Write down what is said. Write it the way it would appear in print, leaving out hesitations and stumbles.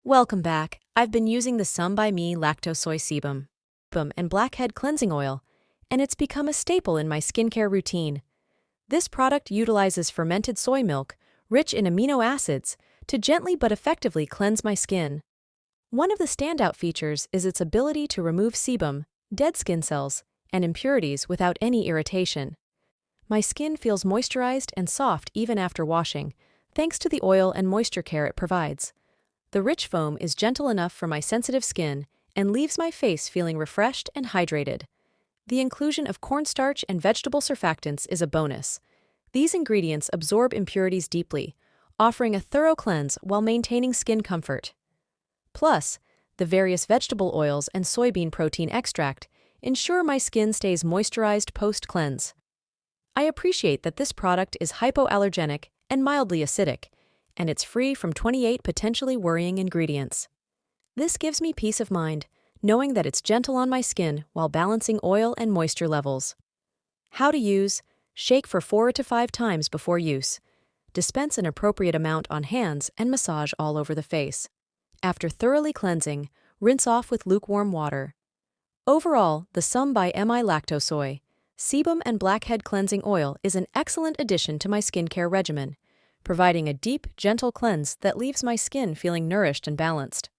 Welcome back. I've been using the Some by Me Lacto Soy Sebum and Blackhead cleansing oil, and it's become a staple in my skincare routine. This product utilizes fermented soy milk, rich in amino acids, to gently but effectively cleanse my skin. One of the standout features is its ability to remove sebum, dead skin cells, and impurities without any irritation. My skin feels moisturized and soft even after washing, thanks to the oil and moisture care it provides. The rich foam is gentle enough for my sensitive skin and leaves my face feeling refreshed and hydrated. The inclusion of cornstarch and vegetable surfactants is a bonus. These ingredients absorb impurities deeply, offering a thorough cleanse while maintaining skin comfort. Plus, the various vegetable oils and soybean protein extract ensure my skin stays moisturized post-cleanse. I appreciate that this product is hypoallergenic and mildly acidic, and it's free from 28 potentially worrying ingredients. This gives me peace of mind, knowing that it's gentle on my skin while balancing oil and moisture levels. How to use: shake for 4 to 5 times before use. Dispense an appropriate amount on hands and massage all over the face. After thoroughly cleansing, rinse off with lukewarm water. Overall, the Some by Mi Lacto Soy Sebum and Blackhead cleansing oil is an excellent addition to my skincare regimen, providing a deep, gentle cleanse that leaves my skin feeling nourished and balanced.